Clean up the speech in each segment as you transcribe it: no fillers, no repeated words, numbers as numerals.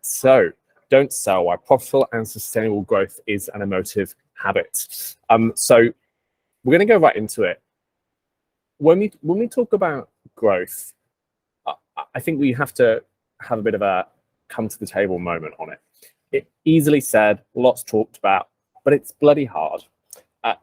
So don't sell why profitable and sustainable growth is an emotive habit. So we're going to go right into it. When we talk about growth, I think we have to have a bit of a come to the table moment on it. It easily said, lots talked about, but it's bloody hard.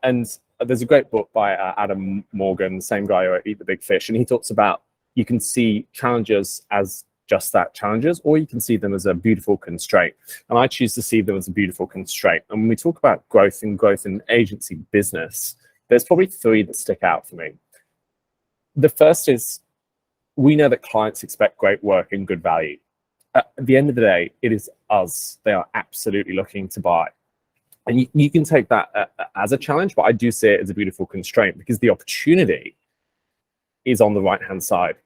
And there's a great book by Adam Morgan, same guy who Eat the Big Fish, and he talks about you can see challenges as just that, challenges, or you can see them as a beautiful constraint. And I choose to see them as a beautiful constraint. And when we talk about growth in agency business, there's probably three that stick out for me. The first is we know that clients expect great work and good value. At the end of the day, it is us they are absolutely looking to buy. And you can take that as a challenge, but I do see it as a beautiful constraint because the opportunity is on the right-hand side.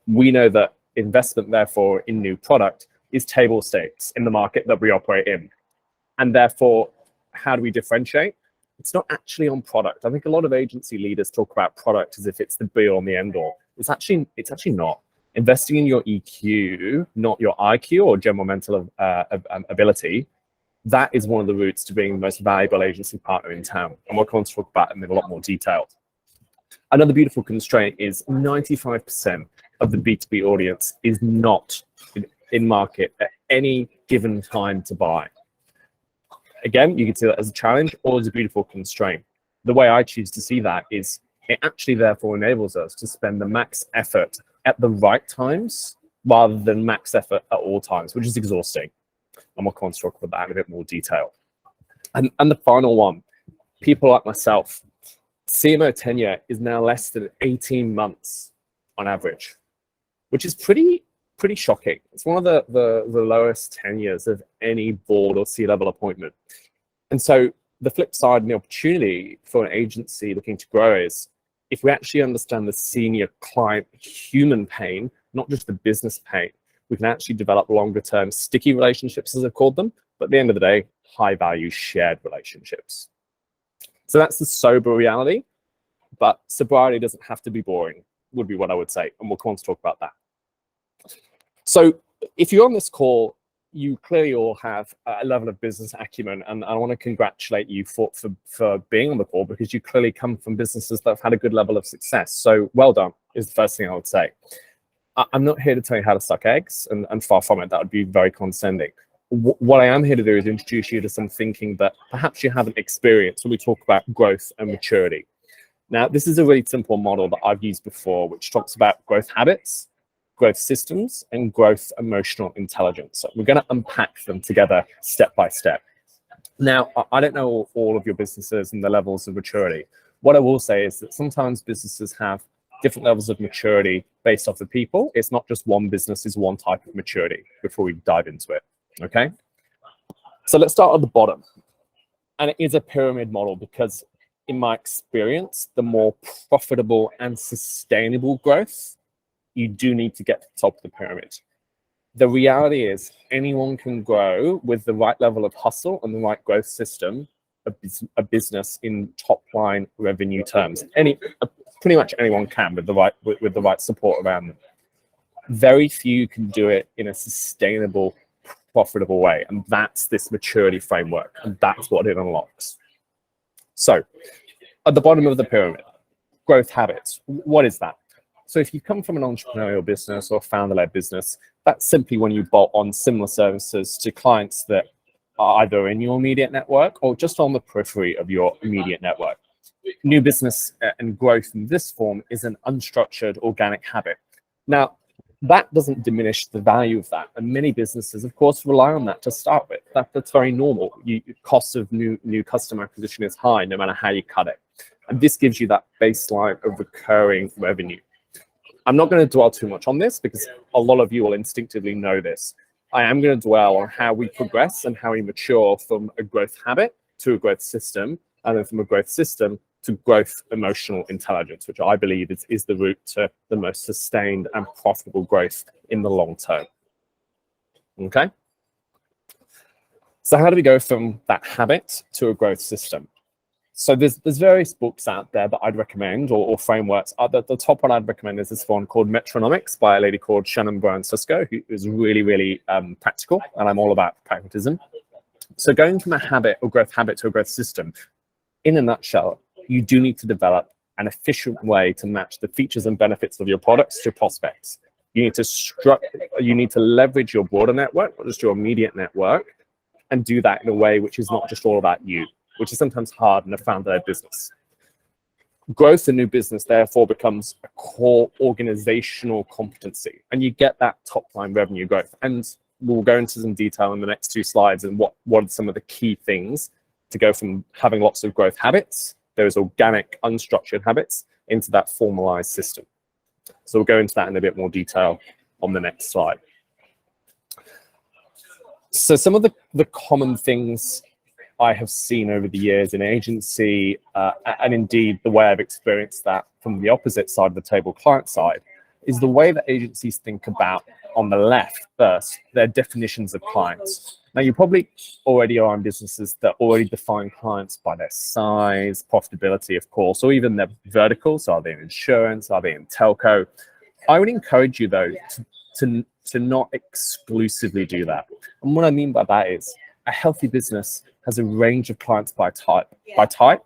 We know that investment, therefore, in new product is table stakes in the market that we operate in. And therefore, how do we differentiate? It's not actually on product. I think a lot of agency leaders talk about product as if it's the be-all and the end-all. It's actually not. Investing in your EQ, not your IQ or general mental ability, that is one of the routes to being the most valuable agency partner in town. And we're going to talk about it in a lot more detail. Another beautiful constraint is 95% of the B2B audience is not in market at any given time to buy. Again, you can see that as a challenge or as a beautiful constraint. The way I choose to see that is it actually therefore enables us to spend the max effort at the right times rather than max effort at all times, which is exhausting. And we'll come to talk about that in a bit more detail. And the final one, people like myself, CMO tenure is now less than 18 months on average, which is pretty shocking. It's one of the lowest tenures of any board or C-level appointment. And so the flip side and the opportunity for an agency looking to grow is if we actually understand the senior client human pain, not just the business pain, we can actually develop longer term sticky relationships, as I've called them, but at the end of the day, high value shared relationships. So that's the sober reality, but sobriety doesn't have to be boring, would be what I would say. And we'll come on to talk about that. So if you're on this call, you clearly all have a level of business acumen, and I want to congratulate you for being on the call because you clearly come from businesses that have had a good level of success. So well done is the first thing I would say. I'm not here to tell you how to suck eggs, and far from it, that would be very condescending. What I am here to do is introduce you to some thinking that perhaps you haven't experienced when we talk about growth and maturity. Now, this is a really simple model that I've used before, which talks about growth habits, growth systems, and growth emotional intelligence. So we're going to unpack them together step by step. Now, I don't know all of your businesses and the levels of maturity. What I will say is that sometimes businesses have different levels of maturity based off the people. It's not just one business is one type of maturity before we dive into it, okay? So let's start at the bottom. And it is a pyramid model because in my experience, the more profitable and sustainable growth, you do need to get to the top of the pyramid. The reality is anyone can grow with the right level of hustle and the right growth system, a business in top line revenue terms. Pretty much anyone can with the right support around them. Very few can do it in a sustainable, profitable way. And that's this maturity framework. And that's what it unlocks. So at the bottom of the pyramid, growth habits. What is that? So if you come from an entrepreneurial business or founder-led business, that's simply when you bolt on similar services to clients that are either in your immediate network or just on the periphery of your immediate network. New business and growth in this form is an unstructured organic habit. Now, that doesn't diminish the value of that. And many businesses, of course, rely on that to start with. That's very normal. Cost of new customer acquisition is high, no matter how you cut it. And this gives you that baseline of recurring revenue. I'm not going to dwell too much on this because a lot of you will instinctively know this. I am going to dwell on how we progress and how we mature from a growth habit to a growth system, and then from a growth system to growth emotional intelligence, which I believe is the route to the most sustained and profitable growth in the long term. Okay? So how do we go from that habit to a growth system? So there's various books out there that I'd recommend, or frameworks. The top one I'd recommend is this one called Metronomics by a lady called Shannon Brown-Susko, who is really, really practical, and I'm all about pragmatism. So going from a habit or growth habit to a growth system, in a nutshell, you do need to develop an efficient way to match the features and benefits of your products to prospects. You need to leverage your broader network, not just your immediate network, and do that in a way which is not just all about you, which is sometimes hard in a founder-led business. Growth in new business, therefore, becomes a core organizational competency, and you get that top-line revenue growth. And we'll go into some detail in the next 2 slides and what are some of the key things to go from having lots of growth habits, those organic, unstructured habits, into that formalized system. So we'll go into that in a bit more detail on the next slide. So some of the common things I have seen over the years in agency, and indeed the way I've experienced that from the opposite side of the table, client side, is the way that agencies think about, on the left first, their definitions of clients. Now, you probably already are in businesses that already define clients by their size, profitability, of course, or even their verticals. So are they in insurance? Are they in telco? I would encourage you, though, to not exclusively do that. And what I mean by that is a healthy business has a range of clients by type. By type,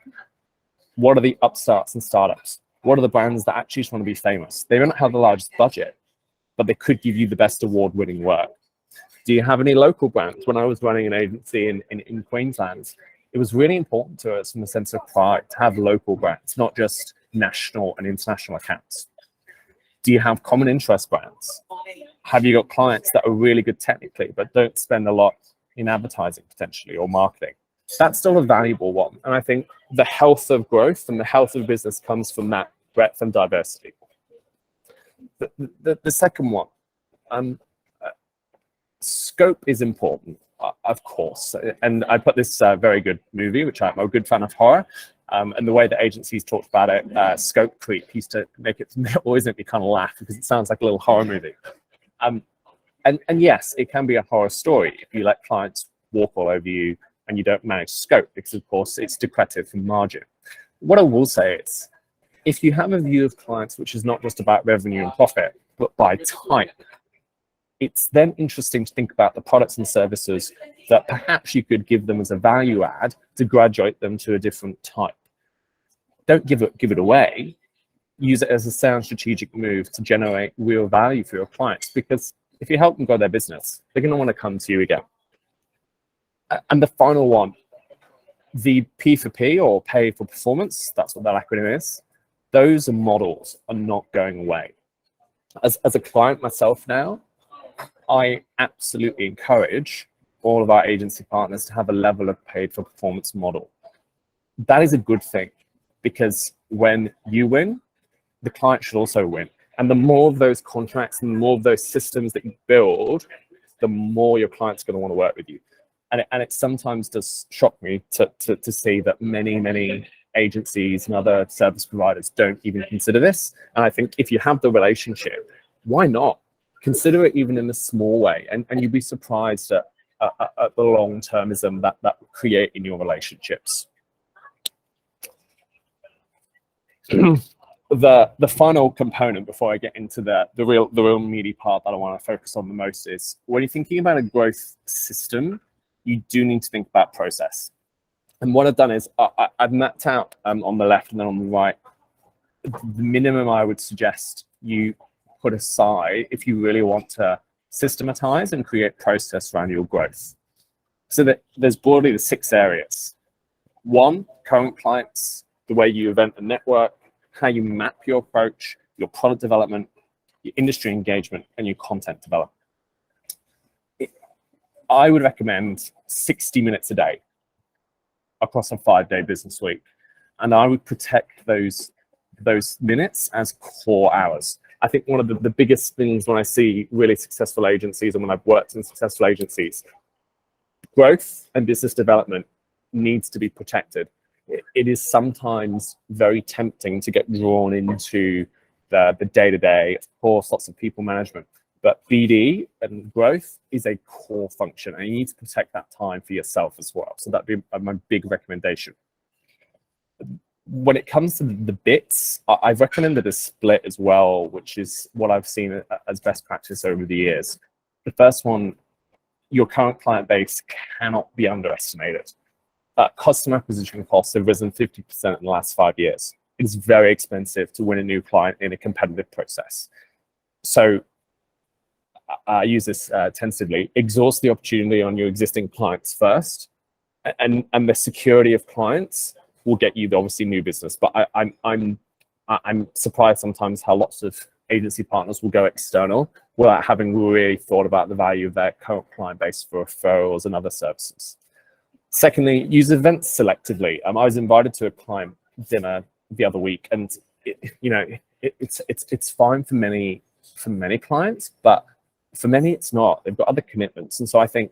what are the upstarts and startups? What are the brands that actually just want to be famous? They don't have the largest budget, but they could give you the best award-winning work. Do you have any local brands? When I was running an agency in Queensland, it was really important to us from a sense of pride to have local brands, not just national and international accounts. Do you have common interest brands? Have you got clients that are really good technically, but don't spend a lot in advertising potentially or marketing? That's still a valuable one. And I think the health of growth and the health of business comes from that breadth and diversity. The second one, scope is important, of course. And I put this very good movie, which I'm a good fan of horror, and the way that agencies talked about it, scope creep, used to always make me kind of laugh because it sounds like a little horror movie. And yes, it can be a horror story if you let clients walk all over you and you don't manage scope, because of course it's decretive from margin. What I will say is, if you have a view of clients which is not just about revenue and profit, but by type, it's then interesting to think about the products and services that perhaps you could give them as a value add to graduate them to a different type. Don't give it away. Use it as a sound strategic move to generate real value for your clients, because if you help them grow their business, they're going to want to come to you again. And the final one, the P for P, or pay for performance, that's what that acronym is. Those models are not going away. As a client myself now, I absolutely encourage all of our agency partners to have a level of paid for performance model. That is a good thing, because when you win, the client should also win. And the more of those contracts and the more of those systems that you build, the more your client's going to want to work with you. And it sometimes does shock me to see that many agencies and other service providers don't even consider this. And I think if you have the relationship, why not? Consider it even in a small way, and you'd be surprised at the long-termism that will create in your relationships. The final component before I get into the real meaty part that I want to focus on the most is, when you're thinking about a growth system, you do need to think about process. And what I've done is I've mapped out on the left and then on the right the minimum I would suggest you put aside if you really want to systematize and create process around your growth. So that there's broadly the 6 areas. 1, current clients, the way you event the network, how you map your approach, your product development, your industry engagement, and your content development. I would recommend 60 minutes a day across a 5-day business week. And I would protect those minutes as core hours. I think one of the biggest things when I see really successful agencies and when I've worked in successful agencies, growth and business development needs to be protected. It is sometimes very tempting to get drawn into the day-to-day, of course, lots of people management, but BD and growth is a core function, and you need to protect that time for yourself as well. So that'd be my big recommendation. When it comes to the bits, I've recommended a split as well, which is what I've seen as best practice over the years. The first one, your current client base cannot be underestimated. Customer acquisition costs have risen 50% in the last 5 years. It's very expensive to win a new client in a competitive process. So I use this tentatively. Exhaust the opportunity on your existing clients first, and the security of clients will get you obviously new business. But I'm surprised sometimes how lots of agency partners will go external without having really thought about the value of their current client base for referrals and other services. Secondly, use events selectively. I was invited to a client dinner the other week, and it's fine for many clients, but for many it's not. They've got other commitments, and so I think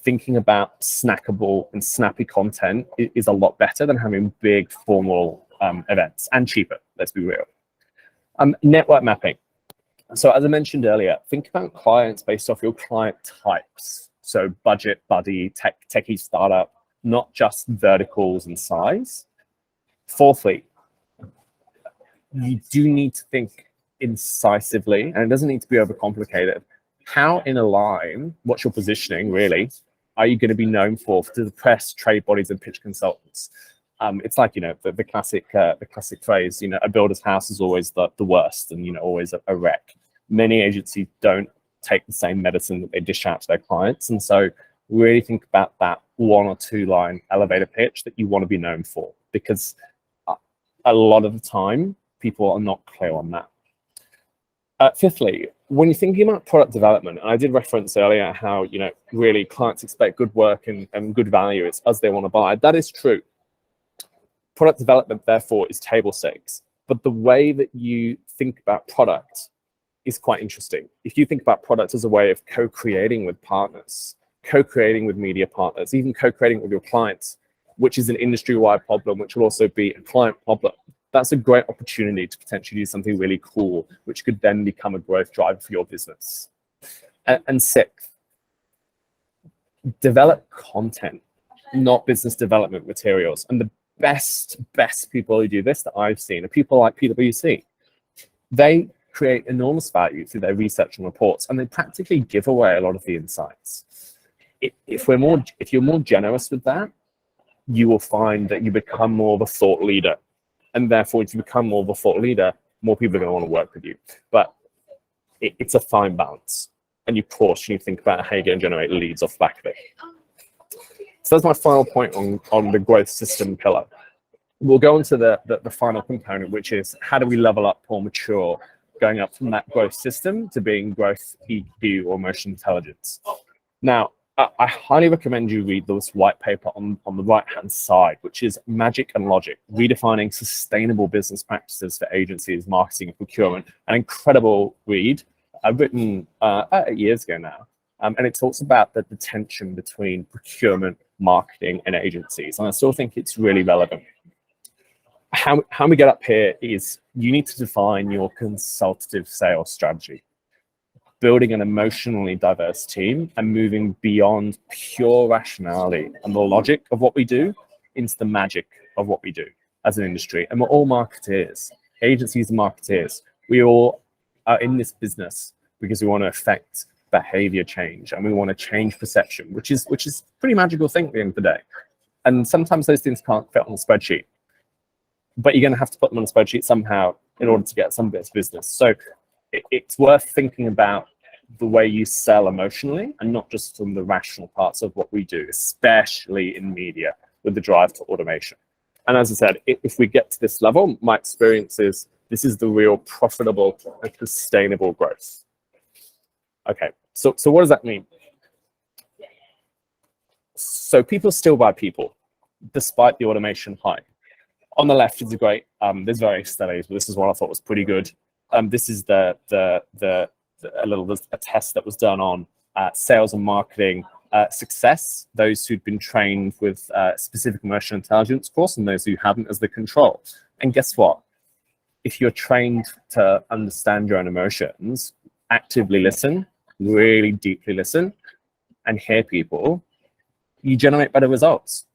thinking about snackable and snappy content is a lot better than having big formal events, and cheaper. Let's be real. Network mapping. So as I mentioned earlier, think about clients based off your client types. So budget, buddy, techie startup, not just verticals and size. Fourthly, you do need to think incisively, and it doesn't need to be overcomplicated. How in a line, what's your positioning really, are you going to be known for to the press, trade bodies, and pitch consultants? It's like, the classic phrase, a builder's house is always the worst and, always a wreck. Many agencies don't take the same medicine that they dish out to their clients. And so really think about that 1 or 2 line elevator pitch that you want to be known for, because a lot of the time people are not clear on that. Fifthly, when you're thinking about product development, and I did reference earlier how, really clients expect good work and good value. It's us they want to buy. That is true. Product development, therefore, is table stakes. But the way that you think about product is quite interesting. If you think about product as a way of co-creating with partners, co-creating with media partners, even co-creating with your clients, which is an industry-wide problem, which will also be a client problem, that's a great opportunity to potentially do something really cool, which could then become a growth driver for your business. And sixth, develop content, not business development materials. And the best people who do this that I've seen are people like PwC. They create enormous value through their research and reports, and they practically give away a lot of the insights. If you're more generous with that, you will find that you become more of a thought leader. And therefore, if you become more of a thought leader, more people are going to want to work with you. But it's a fine balance. And of course, you think about how you're going to generate leads off the back of it. So that's my final point on the growth system pillar. We'll go on to the final component, which is how do we level up or mature, going up from that growth system to being growth EQ or emotional intelligence. Now, I highly recommend you read this white paper on the right-hand side, which is Magic and Logic, redefining sustainable business practices for agencies, marketing, and procurement. An incredible read. I've written 8 years ago now. And it talks about the tension between procurement, marketing, and agencies. And I still think it's really relevant. How we get up here is you need to define your consultative sales strategy, building an emotionally diverse team and moving beyond pure rationality and the logic of what we do into the magic of what we do as an industry. And we're all marketeers. Agencies are marketeers. We all are in this business because we want to affect behavior change and we want to change perception, which is a pretty magical thing at the end of the day. And sometimes those things can't fit on a spreadsheet, but you're going to have to put them on a spreadsheet somehow in order to get some bits of business. So it's worth thinking about the way you sell emotionally and not just from the rational parts of what we do, especially in media with the drive to automation. And as I said, if we get to this level, my experience is this is the real profitable and sustainable growth. Okay, so what does that mean? So people still buy people, despite the automation hype. On the left is a great, there's various studies, but this is one I thought was pretty good. This is a test that was done on sales and marketing success, those who'd been trained with specific emotional intelligence course and those who hadn't as the control. And guess what? If you're trained to understand your own emotions, actively listen, really deeply listen, and hear people, you generate better results.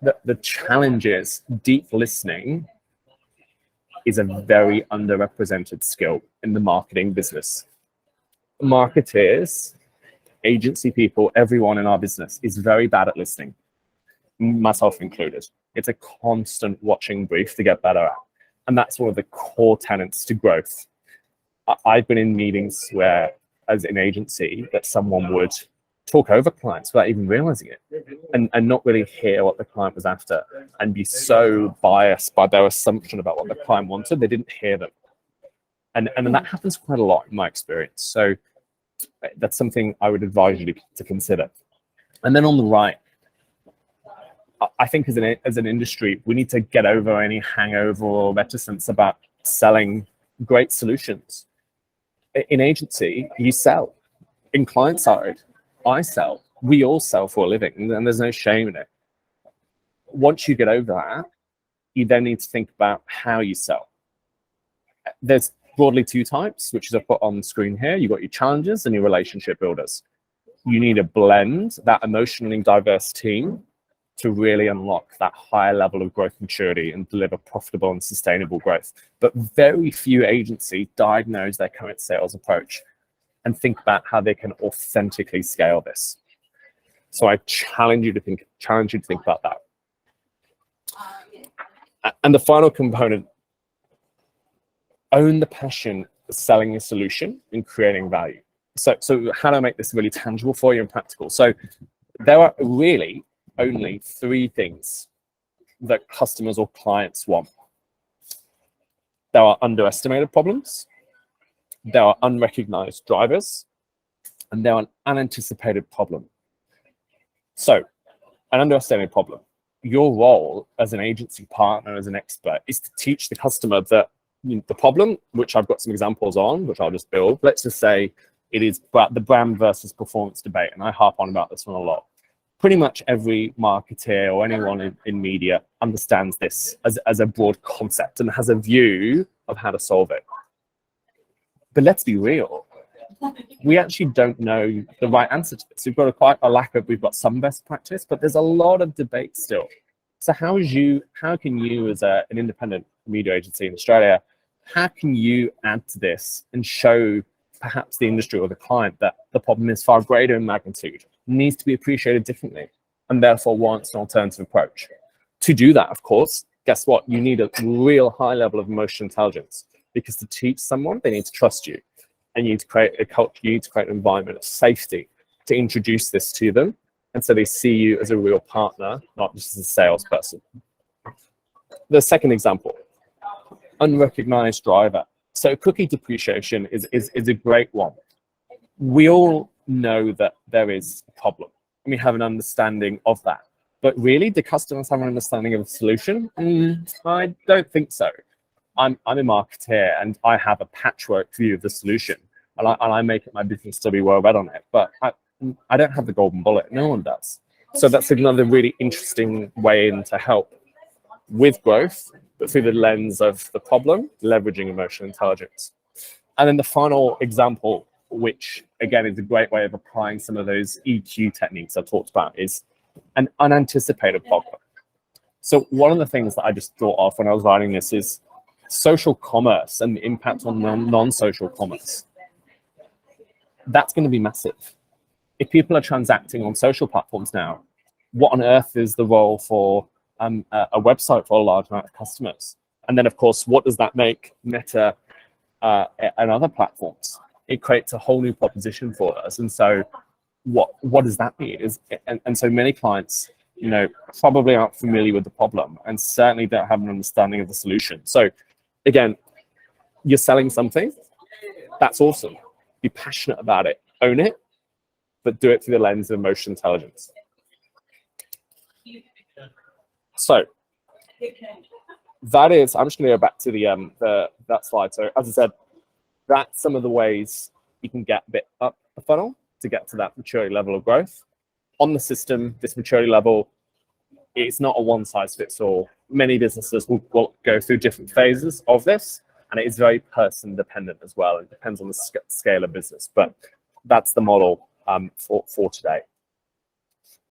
the challenge is deep listening is a very underrepresented skill in the marketing business. Marketers, agency people, everyone in our business is very bad at listening, myself included. It's a constant watching brief to get better at. And that's one of the core tenets to growth. I've been in meetings where, as an agency, that someone would talk over clients without even realizing it, and not really hear what the client was after, and be so biased by their assumption about what the client wanted, they didn't hear them. And that happens quite a lot in my experience. So that's something I would advise you to consider. And then on the right, I think as an industry, we need to get over any hangover or reticence about selling great solutions. In agency, you sell. In client side, I sell. We all sell for a living, and there's no shame in it. Once you get over that, you then need to think about how you sell. There's broadly two types, which is I put on the screen here. You've got your challengers and your relationship builders. You need to blend that emotionally diverse team to really unlock that higher level of growth maturity and deliver profitable and sustainable growth. But very few agencies diagnose their current sales approach and think about how they can authentically scale this. So I challenge you to think about that. And the final component, own the passion of selling a solution and creating value. So how do I make this really tangible for you and practical? So there are really only three things that customers or clients want. There are underestimated problems, there are unrecognized drivers, and there are an unanticipated problem. So an underestimated problem. Your role as an agency partner, as an expert, is to teach the customer that the problem, which I've got some examples on, which I'll just build. Let's just say it is the brand versus performance debate, and I harp on about this one a lot. Pretty much every marketer or anyone in media understands this as a broad concept and has a view of how to solve it. But let's be real, we actually don't know the right answer to this. We've got some best practice, but there's a lot of debate still. So how can you as an independent media agency in Australia, how can you add to this and show perhaps the industry or the client that the problem is far greater in magnitude, needs to be appreciated differently, and therefore wants an alternative approach? To do that, of course, guess what? You need a real high level of emotional intelligence, because to teach someone, they need to trust you. And you need to create a culture, you need to create an environment of safety to introduce this to them. And so they see you as a real partner, not just as a salesperson. The second example, unrecognized driver. So cookie depreciation is a great one. We all know that there is a problem, and we have an understanding of that. But really, do customers have an understanding of the solution? I don't think so. I'm a marketer, and I have a patchwork view of the solution, and I make it my business to be well read on it. But I don't have the golden bullet. No one does. So that's another really interesting way in to help with growth, but through the lens of the problem, leveraging emotional intelligence. And then the final example, which again is a great way of applying some of those EQ techniques I talked about, is an unanticipated problem. So one of the things that I just thought of when I was writing this is social commerce and the impact on non-social commerce. That's going to be massive. If people are transacting on social platforms now, what on earth is the role for a website for a large amount of customers? And then, of course, what does that make Meta and other platforms? It creates a whole new proposition for us. And so what does that mean? And so many clients, probably aren't familiar with the problem and certainly don't have an understanding of the solution. So again, you're selling something, that's awesome. Be passionate about it, own it, but do it through the lens of emotional intelligence. So that is, I'm just going to go back to that slide. So as I said, that's some of the ways you can get a bit up the funnel to get to that maturity level of growth. On the system, this maturity level, it's not a one size fits all. Many businesses will go through different phases of this, and it is very person dependent as well. It depends on the scale of business, but that's the model for today.